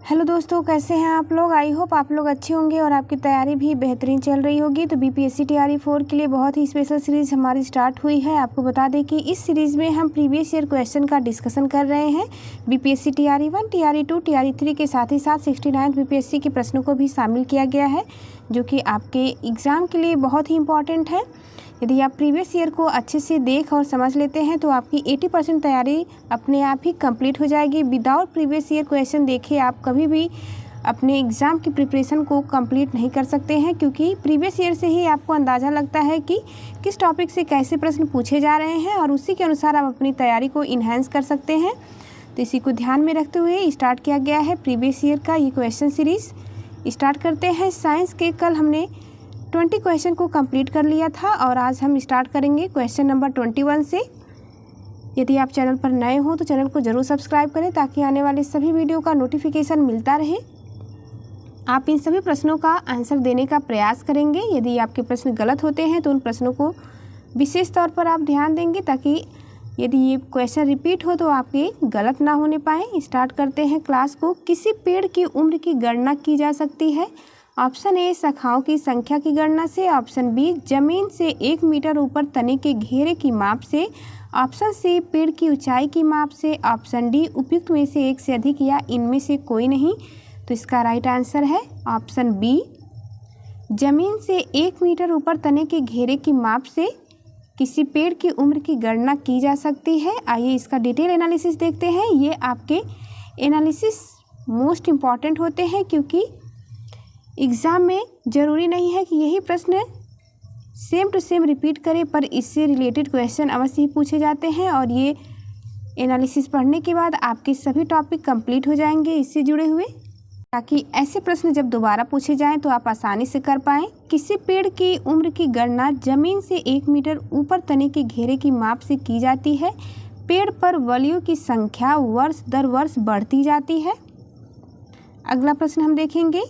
Hello दोस्तों, कैसे हैं आप लोग। आई होप आप लोग अच्छे होंगे और आपकी तैयारी भी बेहतरीन चल रही होगी। तो बीपीएससी टीआरई 4 के लिए बहुत ही स्पेशल सीरीज़ हमारी स्टार्ट हुई है। आपको बता दें कि इस सीरीज़ में हम प्रीवियस ईयर क्वेश्चन का डिस्कशन कर रहे हैं। बीपीएससी टीआरई 1, टीआरई 2, टीआरई 3 के साथ ही साथ 69 बीपीएससी के प्रश्नों को भी शामिल किया गया है, जो कि आपके एग्ज़ाम के लिए बहुत ही इंपॉर्टेंट है। यदि आप प्रीवियस ईयर को अच्छे से देख और समझ लेते हैं तो आपकी 80% तैयारी अपने आप ही कंप्लीट हो जाएगी। विदाउट प्रीवियस ईयर क्वेश्चन देखे आप कभी भी अपने एग्ज़ाम की प्रिपरेशन को कंप्लीट नहीं कर सकते हैं, क्योंकि प्रीवियस ईयर से ही आपको अंदाज़ा लगता है कि किस टॉपिक से कैसे प्रश्न पूछे जा रहे हैं और उसी के अनुसार आप अपनी तैयारी को इन्हेंस कर सकते हैं। तो इसी को ध्यान में रखते हुए स्टार्ट किया गया है प्रीवियस ईयर का ये क्वेश्चन सीरीज़। स्टार्ट करते हैं। साइंस के कल हमने 20 क्वेश्चन को कंप्लीट कर लिया था और आज हम स्टार्ट करेंगे क्वेश्चन नंबर 21 से। यदि आप चैनल पर नए हो तो चैनल को ज़रूर सब्सक्राइब करें ताकि आने वाले सभी वीडियो का नोटिफिकेशन मिलता रहे। आप इन सभी प्रश्नों का आंसर देने का प्रयास करेंगे। यदि आपके प्रश्न गलत होते हैं तो उन प्रश्नों को विशेष तौर पर आप ध्यान देंगे, ताकि यदि ये क्वेश्चन रिपीट हो तो आपके गलत ना होने पाए। स्टार्ट करते हैं क्लास को। किसी पेड़ की उम्र की गणना की जा सकती है? ऑप्शन ए, शाखाओं की संख्या की गणना से। ऑप्शन बी, जमीन से 1 मीटर ऊपर तने के घेरे की माप से। ऑप्शन सी, पेड़ की ऊंचाई की माप से। ऑप्शन डी, उपयुक्त में से एक से अधिक या इनमें से कोई नहीं। तो इसका राइट आंसर है ऑप्शन बी, जमीन से 1 मीटर ऊपर तने के घेरे की माप से किसी पेड़ की उम्र की गणना की जा सकती है। आइए इसका डिटेल एनालिसिस देखते हैं। ये आपके एनालिसिस मोस्ट इम्पॉर्टेंट होते हैं, क्योंकि एग्ज़ाम में ज़रूरी नहीं है कि यही प्रश्न सेम टू सेम रिपीट करें, पर इससे रिलेटेड क्वेश्चन अवश्य ही पूछे जाते हैं और ये एनालिसिस पढ़ने के बाद आपके सभी टॉपिक कंप्लीट हो जाएंगे इससे जुड़े हुए, ताकि ऐसे प्रश्न जब दोबारा पूछे जाएं तो आप आसानी से कर पाएँ। किसी पेड़ की उम्र की गणना ज़मीन से 1 मीटर ऊपर तने के घेरे की माप से की जाती है। पेड़ पर वलियों की संख्या वर्ष दर वर्ष बढ़ती जाती है। अगला प्रश्न हम देखेंगे।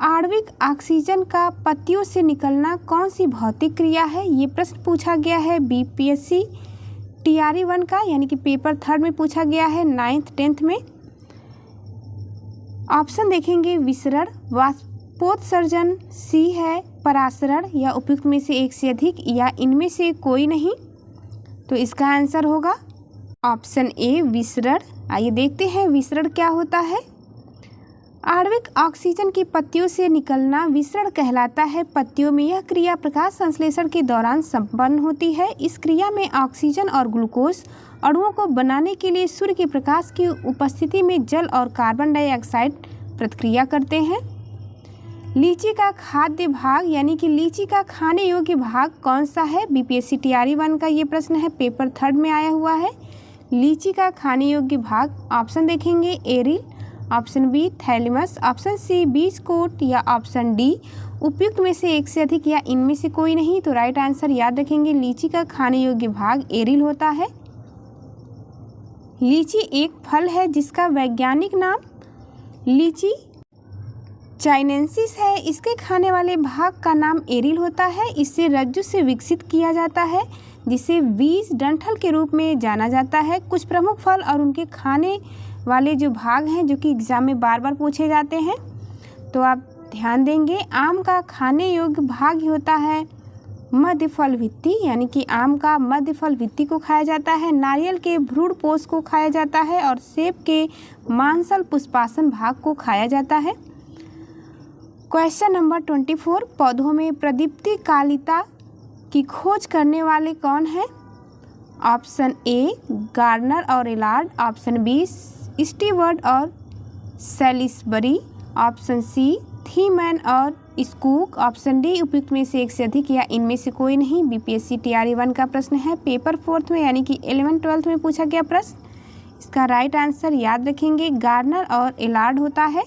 आणविक ऑक्सीजन का पत्तियों से निकलना कौन सी भौतिक क्रिया है? ये प्रश्न पूछा गया है बीपीएससी टीआरई 1 का, यानी कि पेपर 3 में पूछा गया है 9th 10th में। ऑप्शन देखेंगे। विसरण, वाष्पोत्सर्जन, सी है परासरण, या उपयुक्त में से एक से अधिक या इनमें से कोई नहीं। तो इसका आंसर होगा ऑप्शन ए, विसरण। आइए देखते हैं विसरण क्या होता है। आणविक ऑक्सीजन की पत्तियों से निकलना विसरण कहलाता है। पत्तियों में यह क्रिया प्रकाश संश्लेषण के दौरान संपन्न होती है। इस क्रिया में ऑक्सीजन और ग्लूकोज अणुओं को बनाने के लिए सूर्य के प्रकाश की उपस्थिति में जल और कार्बन डाइऑक्साइड प्रतिक्रिया करते हैं। लीची का खाद्य भाग, यानी कि लीची का खाने योग्य भाग कौन सा है? बीपीएससी टीआरई 1 का ये प्रश्न है, पेपर 3 में आया हुआ है। लीची का खाने योग्य भाग, ऑप्शन देखेंगे। Aril, option B thalamus, option C बीज कोट, या ऑप्शन डी उपयुक्त में से एक से अधिक या इनमें से कोई नहीं। तो राइट आंसर याद रखेंगे, लीची का खाने योग्य भाग एरिल होता है। लीची एक फल है जिसका वैज्ञानिक नाम लीची चाइनेंसिस है। इसके खाने वाले भाग का नाम एरिल होता है। इसे रज्जु से विकसित किया जाता है, जिसे बीज डंठल के रूप में जाना जाता है। कुछ प्रमुख फल और उनके खाने वाले जो भाग हैं, जो कि एग्ज़ाम में बार बार पूछे जाते हैं, तो आप ध्यान देंगे। आम का खाने योग्य भाग होता है मध्य फल भित्ति, यानी कि आम का मध्य फल भित्ति को खाया जाता है। नारियल के भ्रूण पोष को खाया जाता है और सेब के मांसल पुष्पासन भाग को खाया जाता है। Question number 24। पौधों में प्रदीप्ति कालिता की खोज करने वाले कौन हैं? ऑप्शन ए, गार्नर और एलार्ड। ऑप्शन बी, स्टीवर्ट और सैलिसबरी। ऑप्शन सी, थीमैन और स्कूक। ऑप्शन डी उपयुक्त में से एक से अधिक या इनमें से कोई नहीं। बीपीएससी टीआरई 1 का प्रश्न है, पेपर 4 में, यानी कि 11th 12th में पूछा गया प्रश्न। इसका राइट आंसर याद रखेंगे, गार्नर और एलार्ड होता है।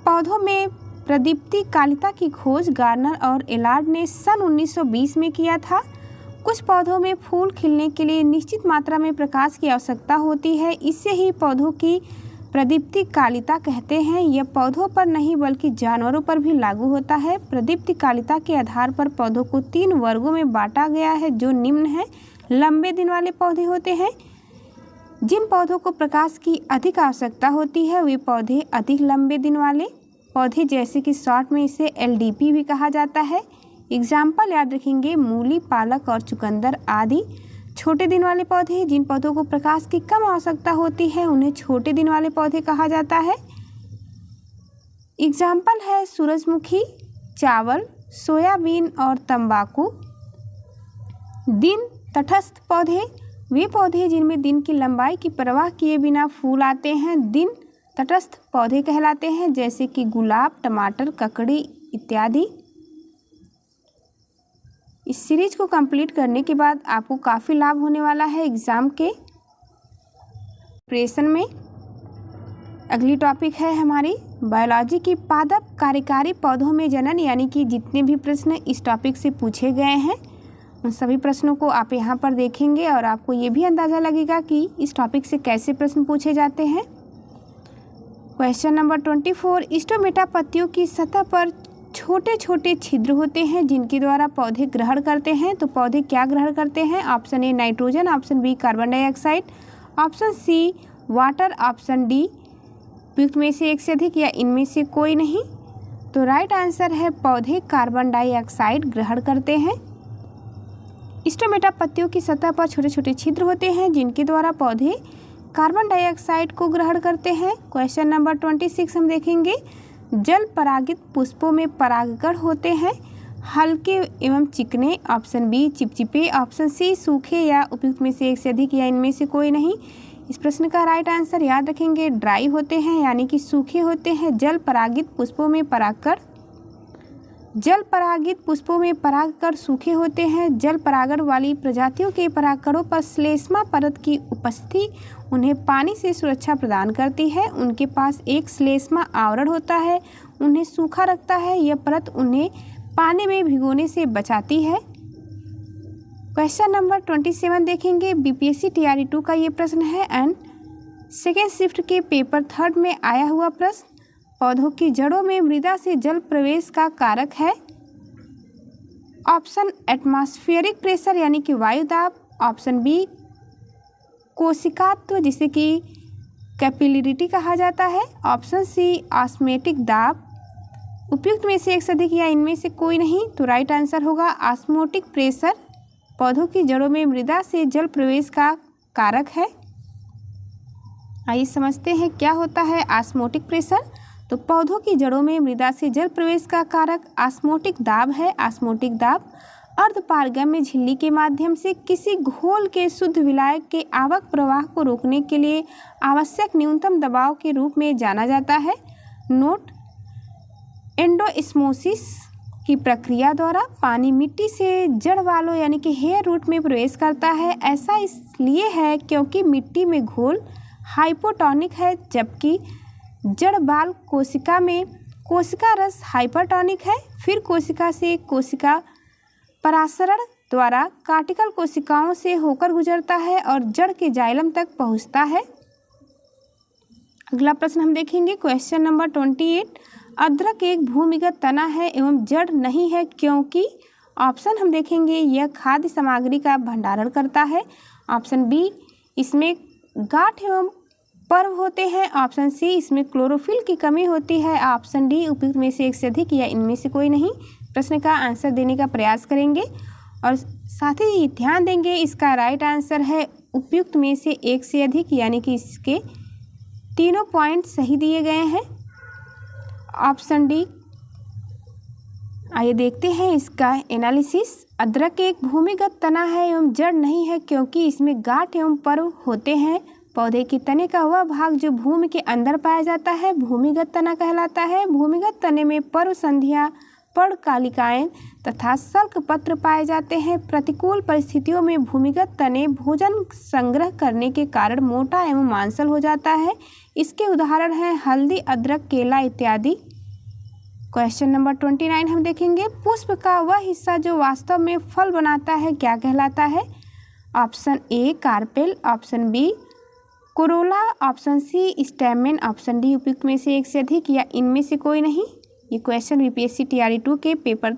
पौधों में प्रदीप्ति कालिता की खोज गार्नर और एलार्ड ने सन 1920 में किया था। कुछ पौधों में फूल खिलने के लिए निश्चित मात्रा में प्रकाश की आवश्यकता होती है, इससे ही पौधों की प्रदीप्ति कालिता कहते हैं। यह पौधों पर नहीं बल्कि जानवरों पर भी लागू होता है। प्रदीप्ति कालिता के आधार पर पौधों को 3 वर्गों में बांटा गया है, जो निम्न है। लंबे दिन वाले पौधे होते हैं, जिन पौधों को प्रकाश की अधिक आवश्यकता होती है वे पौधे अधिक लंबे दिन वाले पौधे, जैसे कि शॉर्ट में इसे LDP भी कहा जाता है। एग्जाम्पल याद रखेंगे, मूली, पालक और चुकंदर आदि। छोटे दिन वाले पौधे, जिन पौधों को प्रकाश की कम आवश्यकता होती है उन्हें छोटे दिन वाले पौधे कहा जाता है। एग्जाम्पल है सूरजमुखी, चावल, सोयाबीन और तंबाकू। दिन तटस्थ पौधे, वे पौधे जिनमें दिन की लंबाई की परवाह किए बिना फूल आते हैं दिन तटस्थ पौधे कहलाते हैं, जैसे कि गुलाब, टमाटर, ककड़ी इत्यादि। इस सीरीज को कंप्लीट करने के बाद आपको काफ़ी लाभ होने वाला है एग्ज़ाम के प्रिपरेशन में। अगली टॉपिक है हमारी बायोलॉजी की पादप कार्यकारी पौधों में जनन, यानी कि जितने भी प्रश्न इस टॉपिक से पूछे गए हैं उन सभी प्रश्नों को आप यहाँ पर देखेंगे और आपको ये भी अंदाज़ा लगेगा कि इस टॉपिक से कैसे प्रश्न पूछे जाते हैं। क्वेश्चन नंबर 24, स्टोमेटा पत्तियों की सतह पर छोटे छोटे छिद्र होते हैं जिनके द्वारा पौधे ग्रहण करते हैं। तो पौधे क्या ग्रहण करते हैं? Option A nitrogen, option B carbon dioxide, option C water, option D उपयुक्त में से एक से अधिक या इनमें से कोई नहीं। तो राइट आंसर है पौधे कार्बन डाइऑक्साइड ग्रहण करते हैं। स्टोमेटा पत्तियों की सतह पर छोटे छोटे छिद्र होते हैं जिनके द्वारा पौधे कार्बन डाइऑक्साइड को ग्रहण करते हैं। क्वेश्चन नंबर 26 हम देखेंगे, जल परागित पुष्पों में परागकण होते हैं हल्के एवं चिकने, ऑप्शन बी चिपचिपे, ऑप्शन सी सूखे या उपयुक्त में से एक से अधिक या इनमें से कोई नहीं। इस प्रश्न का राइट आंसर याद रखेंगे ड्राई होते हैं, यानी कि सूखे होते हैं। जल परागित पुष्पों में परागकण, जल परागित पुष्पों में परागकण सूखे होते हैं। जल परागण वाली प्रजातियों के परागकणों पर श्लेष्मा परत की उपस्थिति उन्हें पानी से सुरक्षा प्रदान करती है। उनके पास एक श्लेष्मा आवरण होता है, उन्हें सूखा रखता है। यह परत उन्हें पानी में भिगोने से बचाती है। क्वेश्चन नंबर 27 देखेंगे, BPSC TRE 2 का ये प्रश्न है एंड सेकेंड शिफ्ट के पेपर 3 में आया हुआ प्रश्न। पौधों की जड़ों में मृदा से जल प्रवेश का कारक है। ऑप्शन एटमॉस्फेरिक प्रेशर यानी कि वायु दाब, ऑप्शन बी कोशिकात्व जिसे कि कैपिलरिटी कहा जाता है, ऑप्शन सी ऑस्मेटिक दाब। उपयुक्त में से एक से अधिक या इनमें से कोई नहीं। तो राइट आंसर होगा ऑस्मोटिक प्रेशर पौधों की जड़ों में मृदा से जल प्रवेश का कारक है। आइए समझते हैं क्या होता है ऑस्मोटिक प्रेशर। तो पौधों की जड़ों में मृदा से जल प्रवेश का कारक ऑस्मोटिक दाब है। ऑस्मोटिक दाब अर्धपारगम्य झिल्ली के माध्यम से किसी घोल के शुद्ध विलायक के आवक प्रवाह को रोकने के लिए आवश्यक न्यूनतम दबाव के रूप में जाना जाता है। नोट, एंडोस्मोसिस की प्रक्रिया द्वारा पानी मिट्टी से जड़ वालों यानी कि हेयर रूट में प्रवेश करता है। ऐसा इसलिए है क्योंकि मिट्टी में घोल हाइपोटोनिक है, जबकि जड़ बाल कोशिका में कोशिका रस हाइपरटोनिक है। फिर कोशिका से कोशिका परासरण द्वारा कार्टिकल कोशिकाओं से होकर गुजरता है और जड़ के जाइलम तक पहुंचता है। अगला प्रश्न हम देखेंगे, क्वेश्चन नंबर 28, अदरक एक भूमिगत तना है एवं जड़ नहीं है क्योंकि। ऑप्शन हम देखेंगे, यह खाद्य सामग्री का भंडारण करता है, ऑप्शन बी इसमें गांठ एवं पर्व होते हैं, ऑप्शन सी इसमें क्लोरोफिल की कमी होती है, ऑप्शन डी उपयुक्त में से एक से अधिक या इनमें से कोई नहीं। प्रश्न का आंसर देने का प्रयास करेंगे और साथ ही ध्यान देंगे इसका राइट आंसर है उपयुक्त में से एक से अधिक, यानी कि इसके तीनों पॉइंट सही दिए गए हैं, ऑप्शन डी। आइए देखते हैं इसका एनालिसिस। अदरक एक भूमिगत तना है एवं जड़ नहीं है क्योंकि इसमें गांठ एवं पर्व होते हैं। पौधे के तने का वह भाग जो भूमि के अंदर पाया जाता है भूमिगत तना कहलाता है। भूमिगत तने में पर्व संधियां, पर्णकालिकाएं तथा सल्क पत्र पाए जाते हैं। प्रतिकूल परिस्थितियों में भूमिगत तने भोजन संग्रह करने के कारण मोटा एवं मांसल हो जाता है। इसके उदाहरण हैं हल्दी, अदरक, केला इत्यादि। क्वेश्चन नंबर 29 हम देखेंगे, पुष्प का वह हिस्सा जो वास्तव में फल बनाता है क्या कहलाता है। Option A carpel, option B corolla, option C stamen, option D उपयुक्त में से एक से अधिक या इनमें से कोई नहीं। ये क्वेश्चन BPSC TRE 2 के पेपर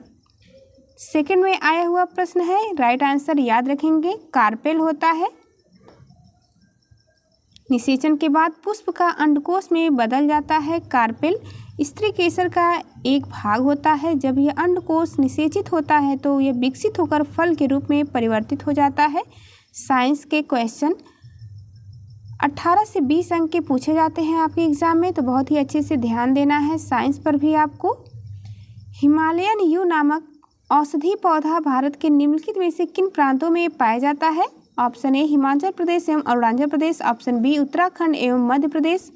सेकंड में आया हुआ प्रश्न है। राइट आंसर याद रखेंगे कार्पेल होता है। निषेचन के बाद पुष्प का अंडकोश में बदल जाता है कार्पेल। स्त्री केसर का एक भाग होता है। जब यह अंडकोश निषेचित होता है तो यह विकसित होकर फल के रूप में परिवर्तित हो जाता है। साइंस के क्वेश्चन 18 से 20 अंक के पूछे जाते हैं आपके एग्जाम में, तो बहुत ही अच्छे से ध्यान देना है साइंस पर भी आपको। हिमालयन यू नामक औषधि पौधा भारत के निम्नलिखित में से किन प्रांतों में पाया जाता है? ऑप्शन ए हिमाचल प्रदेश एवं अरुणाचल प्रदेश, ऑप्शन बी उत्तराखंड एवं मध्य प्रदेश,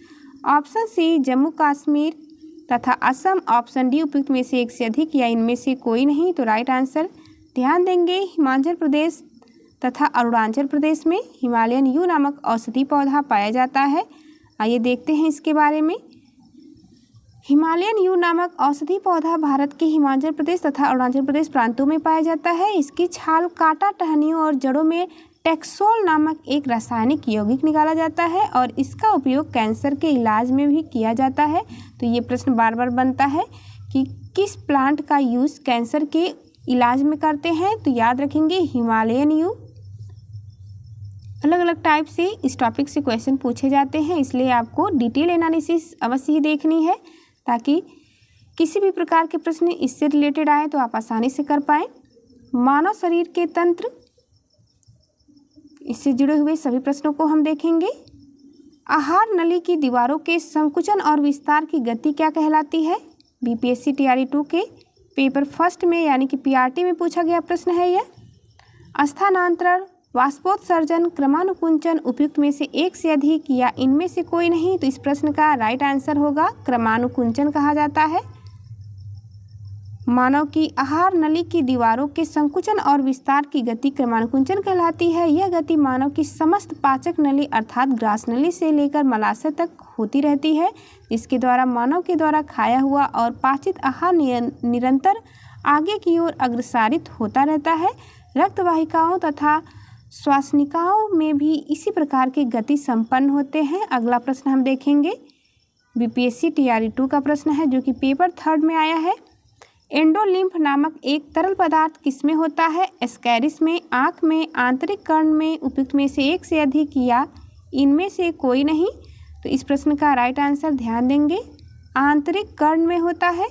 ऑप्शन सी जम्मू कश्मीर तथा असम, ऑप्शन डी उपयुक्त में से एक से अधिक या इनमें से कोई नहीं। तो राइट आंसर ध्यान देंगे हिमाचल प्रदेश तथा अरुणाचल प्रदेश में हिमालयन यू नामक औषधि पौधा पाया जाता है। आइए देखते हैं इसके बारे में। हिमालयन यू नामक औषधि पौधा भारत के हिमाचल प्रदेश तथा अरुणाचल प्रदेश प्रांतों में पाया जाता है। इसकी छाल, कांटा, टहनियों और जड़ों में टेक्सोल नामक एक रासायनिक यौगिक निकाला जाता है और इसका उपयोग कैंसर के इलाज में भी किया जाता है। तो ये प्रश्न बार बार बनता है कि किस प्लांट का यूज़ कैंसर के इलाज में करते हैं? तो याद रखेंगे हिमालयन यू। अलग अलग टाइप से इस टॉपिक से क्वेश्चन पूछे जाते हैं, इसलिए आपको डिटेल एनालिसिस अवश्य ही देखनी है ताकि किसी भी प्रकार के प्रश्न इससे रिलेटेड आए तो आप आसानी से कर पाएँ। मानव शरीर के तंत्र, इससे जुड़े हुए सभी प्रश्नों को हम देखेंगे। आहार नली की दीवारों के संकुचन और विस्तार की गति क्या कहलाती है? बीपीएससी टीआरई 2 के पेपर फर्स्ट में यानी कि पीआरटी में पूछा गया प्रश्न है यह। स्थानांतरण, वाष्पोत्सर्जन, क्रमानुकुंचन उपयुक्त में से एक से अधिक या इनमें से कोई नहीं। तो इस प्रश्न का राइट आंसर होगा क्रमानुकुंचन कहा जाता है। मानव की आहार नली की दीवारों के संकुचन और विस्तार की गति क्रमानुकुंचन कहलाती है। यह गति मानव की समस्त पाचक नली अर्थात ग्रास नली से लेकर मलाशय तक होती रहती है, जिसके द्वारा मानव के द्वारा खाया हुआ और पाचित आहार निरंतर आगे की ओर अग्रसारित होता रहता है। रक्तवाहिकाओं तथा श्वासनिकाओं में भी इसी प्रकार की गति संपन्न होते हैं। अगला प्रश्न हम देखेंगे, बीपीएससी टीआरई 2 का प्रश्न है जो कि पेपर थर्ड में आया है। एंडोलिम्फ नामक एक तरल पदार्थ किसमें होता है? एस्कैरिस में, आँख में, आंतरिक कर्ण में, उपयुक्त में से एक से अधिक या इनमें से कोई नहीं। तो इस प्रश्न का राइट आंसर ध्यान देंगे आंतरिक कर्ण में होता है।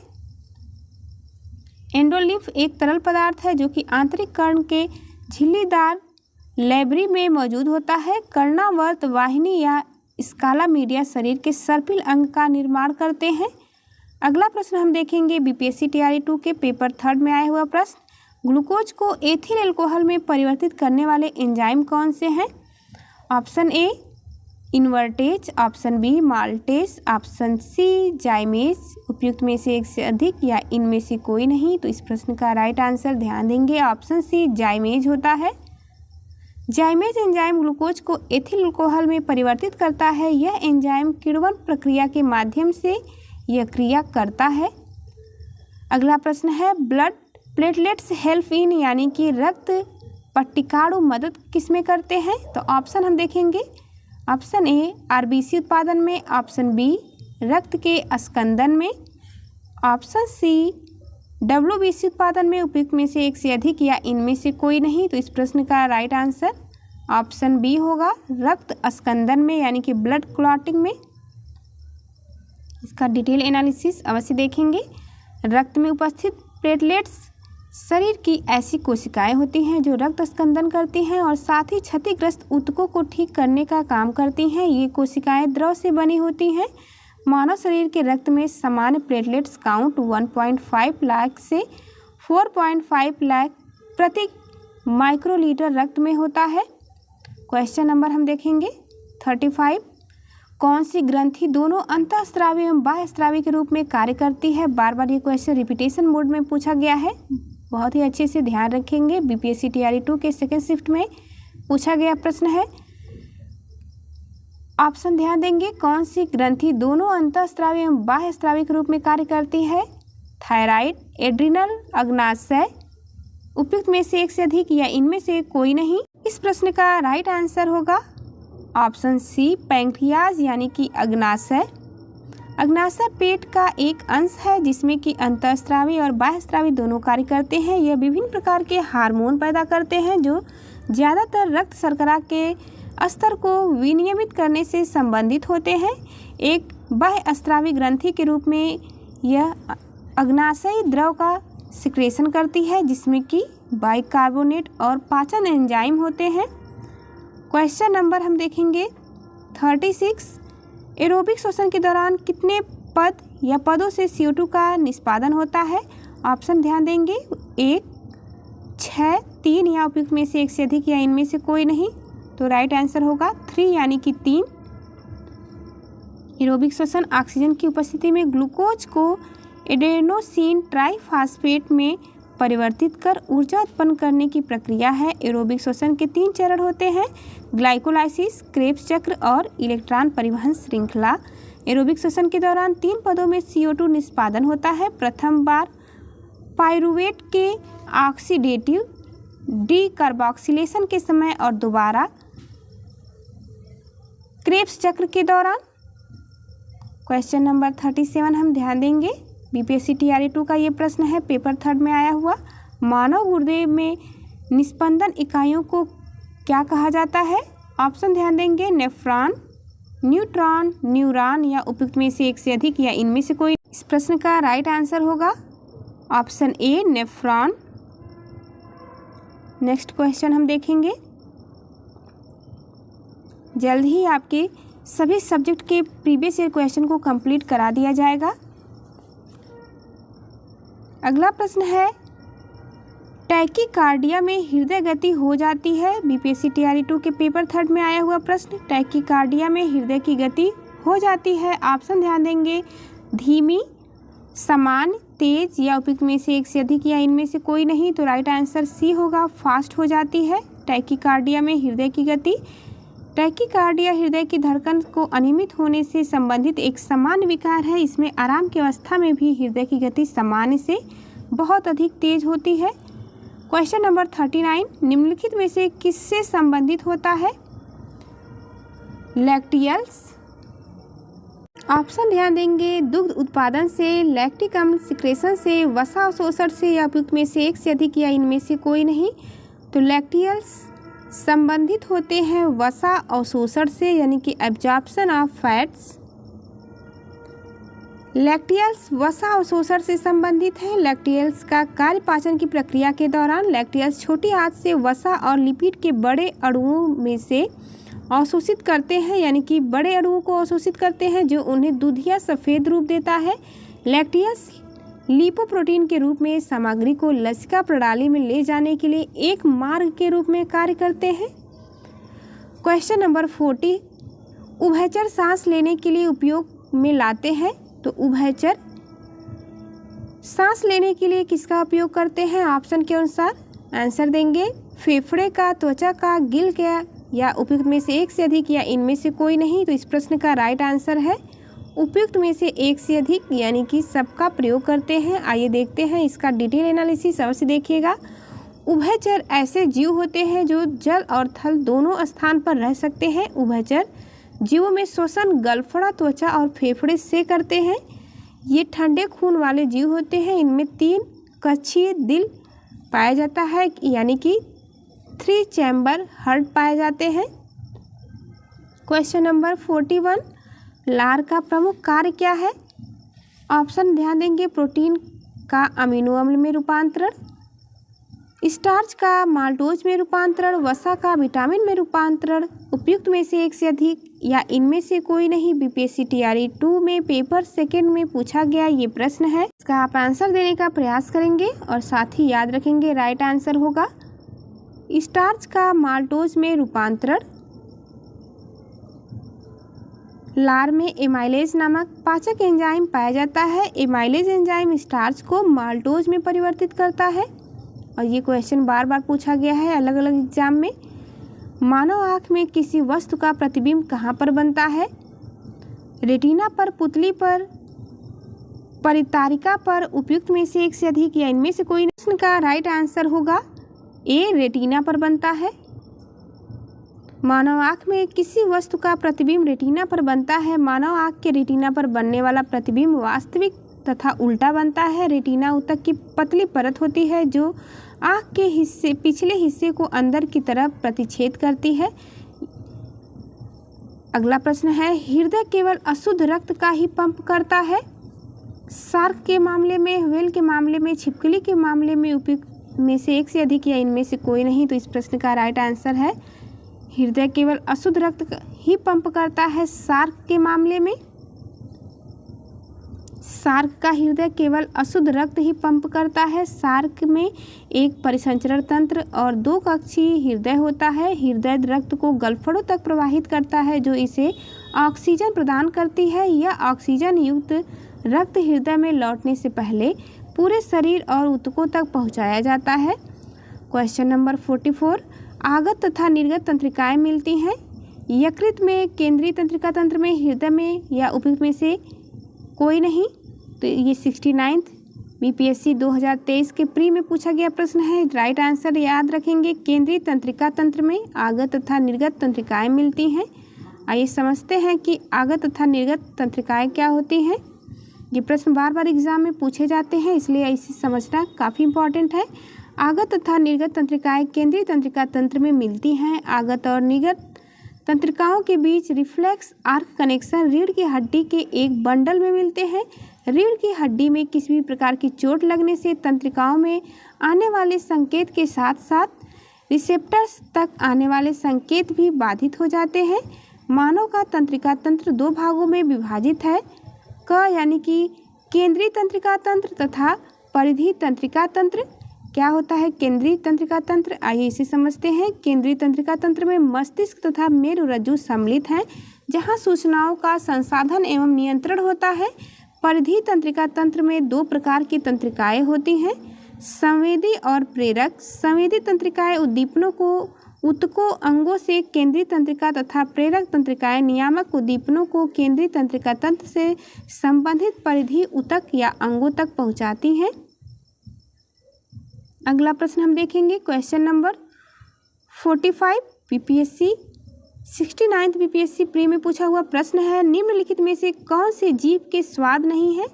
एंडोलिम्फ एक तरल पदार्थ है जो कि आंतरिक कर्ण के झिल्लीदार लेबरी में मौजूद होता है। कर्णावर्त वाहिनी या स्काला मीडिया शरीर के सर्पिल अंग का निर्माण करते हैं। अगला प्रश्न हम देखेंगे बीपीएससी टीआरई 2 के पेपर थर्ड में आया हुआ प्रश्न, ग्लूकोज को एथिल अल्कोहल में परिवर्तित करने वाले एंजाइम कौन से हैं? Option A invertase, option B maltase, option C zymase, उपयुक्त में से एक से अधिक या इनमें से कोई नहीं। तो इस प्रश्न का राइट आंसर ध्यान देंगे ऑप्शन सी जाइमेज होता है। जाइमेज एंजाइम ग्लूकोज को एथिल अल्कोहल में परिवर्तित करता है। यह एंजाइम किण्वन प्रक्रिया के माध्यम से यह क्रिया करता है। अगला प्रश्न है, ब्लड प्लेटलेट्स हेल्प इन यानी कि रक्त पट्टिकाणु मदद किसमें करते हैं? तो ऑप्शन हम देखेंगे, ऑप्शन ए आरबीसी उत्पादन में, ऑप्शन बी रक्त के अस्कंदन में, ऑप्शन सी डब्ल्यूबीसी उत्पादन में, उपयुक्त में से एक से अधिक या इनमें से कोई नहीं। तो इस प्रश्न का राइट आंसर ऑप्शन बी होगा रक्त अस्कंदन में यानी कि ब्लड क्लॉटिंग में। इसका डिटेल एनालिसिस अवश्य देखेंगे। रक्त में उपस्थित प्लेटलेट्स शरीर की ऐसी कोशिकाएं होती हैं जो रक्त स्कंदन करती हैं और साथ ही क्षतिग्रस्त ऊतकों को ठीक करने का काम करती हैं। ये कोशिकाएं द्रव से बनी होती हैं। मानव शरीर के रक्त में सामान्य प्लेटलेट्स काउंट 1.5 लाख से 4.5 लाख प्रति माइक्रोलीटर रक्त में होता है। क्वेश्चन नंबर हम देखेंगे 35, कौन सी ग्रंथि दोनों अंतःस्रावी एवं बाह्यस्रावी के रूप में कार्य करती है? बार बार ये क्वेश्चन रिपीटेशन मोड में पूछा गया है, बहुत ही अच्छे से ध्यान रखेंगे। बीपीएससी टीआरई 2 के सेकेंड शिफ्ट में पूछा गया प्रश्न है। ऑप्शन ध्यान देंगे, कौन सी ग्रंथि दोनों अंतःस्रावी एवं बाह्यस्रावी के रूप में कार्य करती है? थायराइड, एड्रिनल, अग्नाशय, उपयुक्त में से एक से अधिक या इनमें से कोई नहीं। इस प्रश्न का राइट आंसर होगा ऑप्शन सी पैंक्रियाज यानी कि अग्नाशय। अग्नाशय पेट का एक अंश है जिसमें कि अंतःस्रावी और बाह्यस्रावी दोनों कार्य करते हैं। यह विभिन्न प्रकार के हार्मोन पैदा करते हैं जो ज़्यादातर रक्त शर्करा के स्तर को विनियमित करने से संबंधित होते हैं। एक बाह्यस्रावी ग्रंथि के रूप में यह अग्नाशयी द्रव का सिक्रेशन करती है जिसमें कि बाइकार्बोनेट और पाचन एंजाइम होते हैं। क्वेश्चन नंबर हम देखेंगे 36। एरोबिक श्वसन के दौरान कितने पद या पदों से CO2 का निष्पादन होता है? ऑप्शन ध्यान देंगे 1, 6, 3 या उपयुक्त में से एक से अधिक या इनमें से कोई नहीं। तो राइट आंसर होगा 3 यानी कि 3। एरोबिक श्वसन ऑक्सीजन की उपस्थिति में ग्लूकोज को एडेनोसिन ट्राइफॉस्फेट में परिवर्तित कर ऊर्जा उत्पन्न करने की प्रक्रिया है। एरोबिक श्वसन के 3 चरण होते हैं, ग्लाइकोलाइसिस, क्रेब्स चक्र और इलेक्ट्रॉन परिवहन श्रृंखला। एरोबिक श्वसन के दौरान 3 पदों में CO2 निष्पादन होता है। प्रथम बार पाइरूवेट के ऑक्सीडेटिव डीकार्बोक्सिलेशन के समय और दोबारा क्रेब्स चक्र के दौरान। क्वेश्चन नंबर 37 हम ध्यान देंगे। BPSC TRE 2 का ये प्रश्न है, पेपर 3 में आया हुआ। मानव गुर्दे में निस्पंदन इकाइयों को क्या कहा जाता है? ऑप्शन ध्यान देंगे नेफ्रॉन, न्यूट्रॉन, न्यूरॉन या उपयुक्त में से एक से अधिक या इनमें से कोई। इस प्रश्न का राइट आंसर होगा option A nephron. Next question हम देखेंगे। जल्द ही आपके सभी सब्जेक्ट के प्रीवियस ईयर क्वेश्चन को कंप्लीट करा दिया जाएगा। अगला प्रश्न है, टैकीकार्डिया में हृदय गति हो जाती है। BPSC TRE 2 के पेपर 3 में आया हुआ प्रश्न, टैकीकार्डिया में हृदय की गति हो जाती है। ऑप्शन ध्यान देंगे धीमी, सामान्य, तेज या उपयुक्त में से एक से अधिक या इनमें से कोई नहीं। तो राइट आंसर सी होगा, फास्ट हो जाती है टैकीकार्डिया में हृदय की गति। टैकीकार्डिया हृदय की धड़कन को अनियमित होने से संबंधित एक सामान्य विकार है। इसमें आराम की अवस्था में भी हृदय की गति सामान्य से बहुत अधिक तेज होती है। क्वेश्चन नंबर 39, निम्नलिखित में से किससे संबंधित होता है? लैक्टियल्स। ऑप्शन ध्यान देंगे दुग्ध उत्पादन से, लैक्टिक अम्ल सिक्रेशन से, वसा अवशोषण से या उपयुक्त में से एक से अधिक या इनमें से कोई नहीं। तो लैक्टियल्स संबंधित होते हैं वसा अवशोषण से, यानी कि एब्जॉर्प्शन ऑफ फैट्स। लैक्टियल्स वसा अवशोषण से संबंधित है। लैक्टियल्स का कार्य पाचन की प्रक्रिया के दौरान लैक्टियल्स छोटी आंत से वसा और लिपिड के बड़े अणुओं में से अवशोषित करते हैं, यानी कि बड़े अणुओं को अवशोषित करते हैं जो उन्हें दूधिया सफ़ेद रूप देता है। लैक्टियल्स लिपोप्रोटीन के रूप में सामग्री को लसिका प्रणाली में ले जाने के लिए एक मार्ग के रूप में कार्य करते हैं। क्वेश्चन नंबर 40, उभयचर सांस लेने के लिए उपयोग में लाते हैं। तो उभयचर सांस लेने के लिए किसका उपयोग करते हैं? ऑप्शन के अनुसार आंसर देंगे फेफड़े का, त्वचा का, गिल का या उपयुक्त में से एक से अधिक या इनमें से कोई नहीं। तो इस प्रश्न का राइट आंसर है उपयुक्त में से एक से अधिक, यानी कि सबका प्रयोग करते हैं। आइए देखते हैं इसका डिटेल एनालिसिस, अवश्य देखिएगा। उभयचर ऐसे जीव होते हैं जो जल और थल दोनों स्थान पर रह सकते हैं। उभयचर जीवों में श्वसन गलफड़ा, त्वचा और फेफड़े से करते हैं। ये ठंडे खून वाले जीव होते हैं। इनमें 3 कक्षीय दिल पाया जाता है, यानी कि 3 चैम्बर हार्ट पाए जाते हैं। क्वेश्चन नंबर 41, लार का प्रमुख कार्य क्या है? ऑप्शन ध्यान देंगे प्रोटीन का अमीनो अम्ल में रूपांतरण, स्टार्च का माल्टोज में रूपांतरण, वसा का विटामिन में रूपांतरण, उपयुक्त में से एक से अधिक या इनमें से कोई नहीं। BPSC TRE 2 में पेपर 2 में पूछा गया ये प्रश्न है। इसका आप आंसर देने का प्रयास करेंगे और साथ ही याद रखेंगे राइट आंसर होगा स्टार्च का माल्टोज में रूपांतरण। लार में एमाइलेज नामक पाचक एंजाइम पाया जाता है। एमाइलेज एंजाइम स्टार्च को माल्टोज में परिवर्तित करता है। और ये क्वेश्चन बार बार पूछा गया है अलग अलग एग्जाम में। मानव आँख में किसी वस्तु का प्रतिबिंब कहाँ पर बनता है? रेटिना पर, पुतली पर, परितारिका पर, उपयुक्त में से एक से अधिक या इनमें से कोई। प्रश्न का राइट आंसर होगा ए, रेटिना पर बनता है। मानव आँख में किसी वस्तु का प्रतिबिंब रेटिना पर बनता है। मानव आँख के रेटिना पर बनने वाला प्रतिबिंब वास्तविक तथा उल्टा बनता है। रेटिना ऊतक की पतली परत होती है जो आँख के पिछले हिस्से को अंदर की तरफ प्रतिच्छेद करती है। अगला प्रश्न है, हृदय केवल अशुद्ध रक्त का ही पंप करता है? शार्क के मामले में, व्हेल के मामले में, छिपकली के मामले में उपयुक्त में से एक से अधिक या इनमें से कोई नहीं? तो इस प्रश्न का राइट आंसर है हृदय केवल अशुद्ध रक्त ही पंप करता है शार्क के मामले में। शार्क का हृदय केवल अशुद्ध रक्त ही पंप करता है। शार्क में एक परिसंचरण तंत्र और 2 कक्षीय हृदय होता है। हृदय रक्त को गलफड़ों तक प्रवाहित करता है जो इसे ऑक्सीजन प्रदान करती है। यह ऑक्सीजन युक्त रक्त हृदय में लौटने से पहले पूरे शरीर और ऊतकों तक पहुंचाया जाता है। क्वेश्चन नंबर 44, आगत तथा निर्गत तंत्रिकाएं मिलती हैं। यकृत में, केंद्रीय तंत्रिका तंत्र में, हृदय में या उपयुक्त में से कोई नहीं? तो ये 69 बीपीएससी 2023 के प्री में पूछा गया प्रश्न है। राइट आंसर याद रखेंगे, केंद्रीय तंत्रिका तंत्र में आगत तथा निर्गत तंत्रिकाएं मिलती हैं। आइए समझते हैं कि आगत तथा निर्गत तंत्रिकाएं क्या होती हैं। ये प्रश्न बार बार एग्जाम में पूछे जाते हैं, इसलिए इसे समझना काफ़ी इंपॉर्टेंट है। आगत तथा निर्गत तंत्रिकाएं केंद्रीय तंत्रिका तंत्र में मिलती हैं। आगत और निर्गत तंत्रिकाओं के बीच रिफ्लेक्स आर्क कनेक्शन रीढ़ की हड्डी के एक बंडल में मिलते हैं। रीढ़ की हड्डी में किसी भी प्रकार की चोट लगने से तंत्रिकाओं में आने वाले संकेत के साथ साथ रिसेप्टर्स तक आने वाले संकेत भी बाधित हो जाते हैं। मानव का तंत्रिका तंत्र 2 भागों में विभाजित है, यानी कि केंद्रीय तंत्रिका तंत्र तथा परिधि तंत्रिका तंत्र। क्या होता है केंद्रीय तंत्रिका तंत्र? आइए इसे समझते हैं। केंद्रीय तंत्रिका तंत्र में मस्तिष्क तथा मेरुरज्जु सम्मिलित हैं, जहां सूचनाओं का संसाधन एवं नियंत्रण होता है। परिधि तंत्रिका तंत्र में 2 प्रकार की तंत्रिकाएं होती हैं, संवेदी और प्रेरक। संवेदी तंत्रिकाएं उद्दीपनों को ऊतकों अंगों से केंद्रीय तंत्रिका तथा प्रेरक तंत्रिकाएं नियामक उद्दीपनों को केंद्रीय तंत्रिका तंत्र से संबंधित परिधि ऊतक या अंगों तक पहुंचाती हैं। अगला प्रश्न हम देखेंगे, question number 45 BPSC 69 BPSC pre में पूछा हुआ प्रश्न है, निम्नलिखित में से कौन से जीव के स्वाद नहीं है?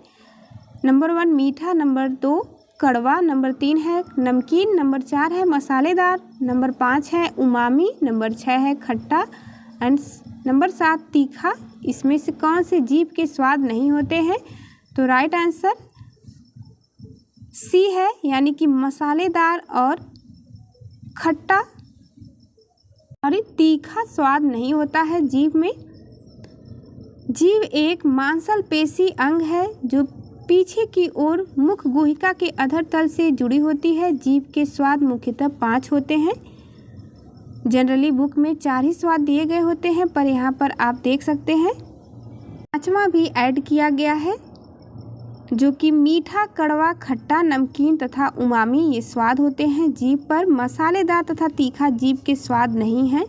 नंबर 1 मीठा, नंबर 2 कड़वा, नंबर 3 है नमकीन, नंबर 4 है मसालेदार, नंबर 5 है उमामी, नंबर 6 है खट्टा एंड नंबर 7 तीखा। इसमें से कौन से जीव के स्वाद नहीं होते हैं? तो राइट आंसर सी है, यानी कि मसालेदार और खट्टा और तीखा स्वाद नहीं होता है जीव में। जीव एक मांसपेशी अंग है जो पीछे की ओर मुख गुहिका के अधर तल से जुड़ी होती है। जीव के स्वाद मुख्यतः 5 होते हैं। जनरली बुक में 4 ही स्वाद दिए गए होते हैं, पर यहाँ पर आप देख सकते हैं 5वां भी ऐड किया गया है, जो कि मीठा, कड़वा, खट्टा, नमकीन तथा उमामी ये स्वाद होते हैं जीव पर। मसालेदार तथा तीखा जीव के स्वाद नहीं है।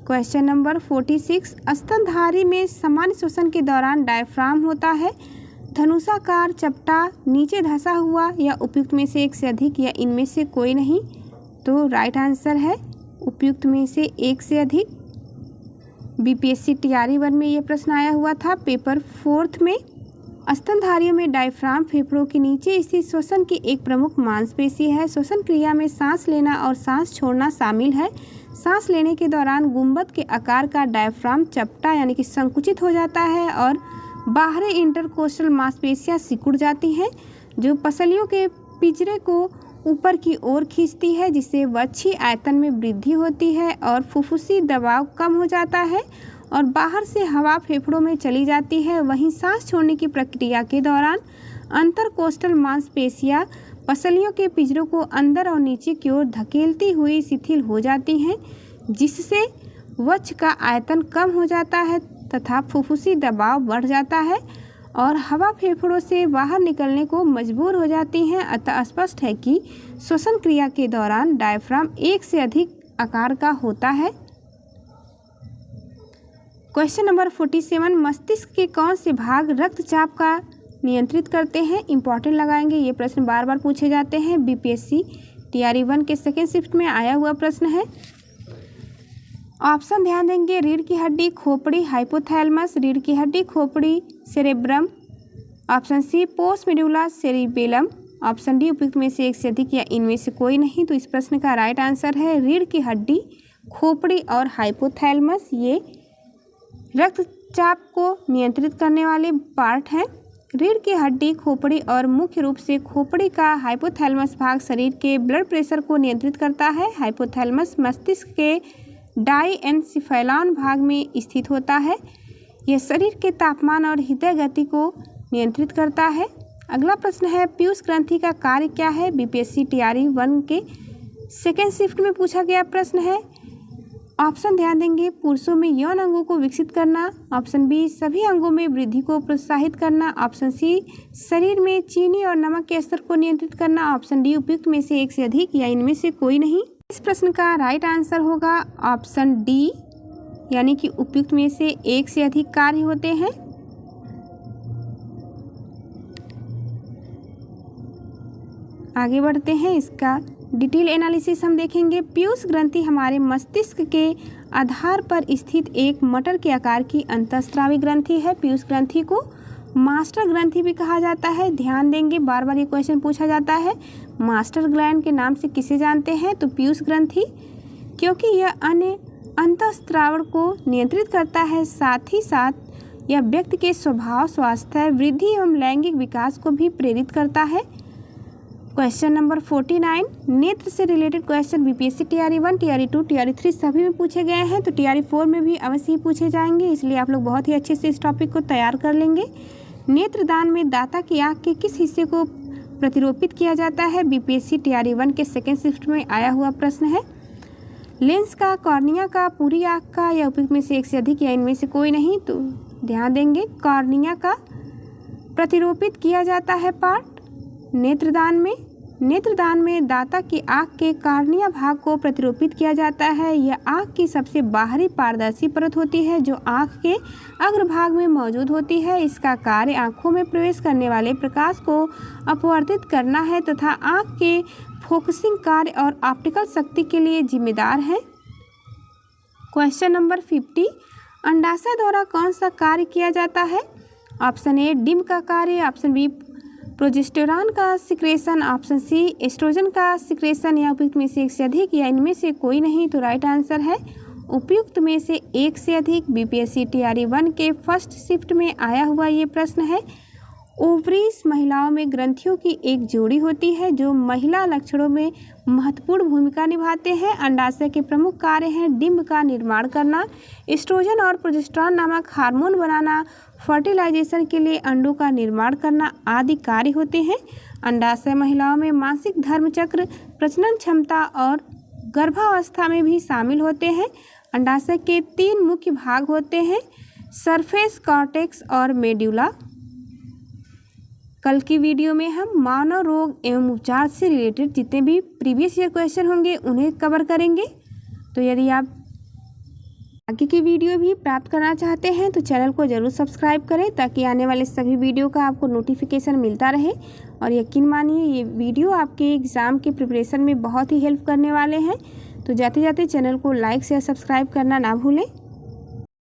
क्वेश्चन नंबर 46, स्तनधारी में सामान्य श्वसन के दौरान डायफ्राम होता है। धनुषाकार, चपटा, नीचे धंसा हुआ या उपयुक्त में से एक से अधिक या इनमें से कोई नहीं? तो राइट आंसर है उपयुक्त में से एक से अधिक। बीपीएससी टीआरई 1 में ये प्रश्न आया हुआ था पेपर 4 में। स्तनधारियों में डायफ्राम फेफड़ों के नीचे स्थित श्वसन की एक प्रमुख मांसपेशी है। श्वसन क्रिया में सांस लेना और सांस छोड़ना शामिल है। सांस लेने के दौरान गुंबद के आकार का डायफ्राम चपटा यानी कि संकुचित हो जाता है और बाहरी इंटरकोस्टल मांसपेशियां सिकुड़ जाती हैं, जो पसलियों के पिंजरे को ऊपर की ओर खींचती है, जिससे वक्षीय आयतन में वृद्धि होती है और फुफ्फुसी दबाव कम हो जाता है और बाहर से हवा फेफड़ों में चली जाती है। वहीं सांस छोड़ने की प्रक्रिया के दौरान अंतरकोस्टल मांसपेशियां पसलियों के पिंजरों को अंदर और नीचे की ओर धकेलती हुई शिथिल हो जाती हैं, जिससे वक्ष का आयतन कम हो जाता है तथा फुफ्फुसी दबाव बढ़ जाता है और हवा फेफड़ों से बाहर निकलने को मजबूर हो जाती हैं। अतः स्पष्ट है कि श्वसन क्रिया के दौरान डायफ्राम एक से अधिक आकार का होता है। क्वेश्चन नंबर 47, मस्तिष्क के कौन से भाग रक्तचाप का नियंत्रित करते हैं? इंपॉर्टेंट लगाएंगे, ये प्रश्न बार बार पूछे जाते हैं। बीपीएससी टीआरई 1 के सेकेंड शिफ्ट में आया हुआ प्रश्न है। ऑप्शन ध्यान देंगे, रीढ़ की हड्डी, खोपड़ी, हाइपोथैलेमस, रीढ़ की हड्डी, खोपड़ी, cerebrum. Option C post medulla cerebellum. Option D उपयुक्त में से एक से अधिक या इनमें से कोई नहीं? तो इस प्रश्न का राइट आंसर है रीढ़ की हड्डी, खोपड़ी और हाइपोथैलेमस, ये रक्तचाप को नियंत्रित करने वाले पार्ट हैं। रीढ़ की हड्डी, खोपड़ी और मुख्य रूप से खोपड़ी का हाइपोथैलेमस भाग शरीर के ब्लड प्रेशर को नियंत्रित करता है। हाइपोथैलेमस मस्तिष्क के डाइएन्सेफेलॉन भाग में स्थित होता है। यह शरीर के तापमान और हृदय गति को नियंत्रित करता है। अगला प्रश्न है, पीयूष ग्रंथि का कार्य क्या है? बीपीएससी टीआरई 1 के सेकेंड शिफ्ट में पूछा गया प्रश्न है। ऑप्शन ध्यान देंगे, पुरुषों में यौन अंगों को विकसित करना। ऑप्शन बी, सभी अंगों में वृद्धि को प्रोत्साहित करना। ऑप्शन सी, शरीर में चीनी और नमक के स्तर को नियंत्रित करना। ऑप्शन डी, उपयुक्त में से एक से अधिक या इनमें से कोई नहीं। इस प्रश्न का राइट आंसर होगा ऑप्शन डी, यानी कि उपयुक्त में से एक से अधिक कार्य होते हैं। आगे बढ़ते हैं, इसका डिटेल एनालिसिस हम देखेंगे। पीयूष ग्रंथि हमारे मस्तिष्क के आधार पर स्थित एक मटर के आकार की अंतःस्रावी ग्रंथि है। पीयूष ग्रंथि को मास्टर ग्रंथि भी कहा जाता है। ध्यान देंगे, बार बार ये क्वेश्चन पूछा जाता है, मास्टर ग्लैंड के नाम से किसे जानते हैं? तो पीयूष ग्रंथि, क्योंकि यह अन्य अंतःस्रावण को नियंत्रित करता है, साथ ही साथ यह व्यक्ति के स्वभाव, स्वास्थ्य, वृद्धि एवं लैंगिक विकास को भी प्रेरित करता है। क्वेश्चन नंबर 49, नेत्र से related question BPSC TRE 1, TRE 2, TRE 3 सभी में पूछे गए हैं, तो टीआरई 4 में भी अवश्य ही पूछे जाएंगे, इसलिए आप लोग बहुत ही अच्छे से इस टॉपिक को तैयार कर लेंगे। नेत्रदान में दाता की आँख के किस हिस्से को प्रतिरोपित किया जाता है? बीपीएससी टीआरई 1 के सेकेंड शिफ्ट में आया हुआ प्रश्न है। लेंस का, कॉर्निया का, पूरी आँख का या उपयुक्त में से एक से अधिक या इनमें से कोई नहीं? तो ध्यान देंगे, कॉर्निया का प्रतिरोपित किया जाता है पार्ट नेत्रदान में। नेत्रदान में दाता की आँख के कॉर्निया भाग को प्रतिरोपित किया जाता है। यह आँख की सबसे बाहरी पारदर्शी परत होती है जो आँख के अग्रभाग में मौजूद होती है। इसका कार्य आँखों में प्रवेश करने वाले प्रकाश को अपवर्तित करना है तथा आँख के फोकसिंग कार्य और ऑप्टिकल शक्ति के लिए जिम्मेदार है। क्वेश्चन नंबर 50, अंडाशय द्वारा कौन सा कार्य किया जाता है? ऑप्शन ए, डिम्ब का कार्य। ऑप्शन बी, प्रोजेस्टेरॉन का सिक्रेशन। ऑप्शन सी, एस्ट्रोजन का सिक्रेशन या उपयुक्त में से एक से अधिक या इनमें से कोई नहीं? तो राइट आंसर है उपयुक्त में से एक से अधिक। बीपीएससी टीआरई 1 के फर्स्ट शिफ्ट में आया हुआ ये प्रश्न है। ओवरीज महिलाओं में ग्रंथियों की एक जोड़ी होती है जो महिला लक्षणों में महत्वपूर्ण भूमिका निभाते हैं। अंडाशय के प्रमुख कार्य हैं डिम्ब का निर्माण करना, एस्ट्रोजन और प्रोजेस्टेरॉन नामक हार्मोन बनाना, फर्टिलाइजेशन के लिए अंडों का निर्माण करना आदि कार्य होते हैं। अंडाशय महिलाओं में मासिक धर्मचक्र, प्रजनन क्षमता और गर्भावस्था में भी शामिल होते हैं। अंडाशय के 3 मुख्य भाग होते हैं, सरफेस, कॉर्टेक्स और मेड्यूला। कल की वीडियो में हम मानव रोग एवं उपचार से रिलेटेड जितने भी प्रीवियस ईयर क्वेश्चन होंगे उन्हें कवर करेंगे। तो यदि आप आगे की वीडियो भी प्राप्त करना चाहते हैं तो चैनल को ज़रूर सब्सक्राइब करें ताकि आने वाले सभी वीडियो का आपको नोटिफिकेशन मिलता रहे। और यकीन मानिए ये वीडियो आपके एग्ज़ाम के प्रिपरेशन में बहुत ही हेल्प करने वाले हैं। तो जाते जाते चैनल को लाइक शेयर सब्सक्राइब करना ना भूलें।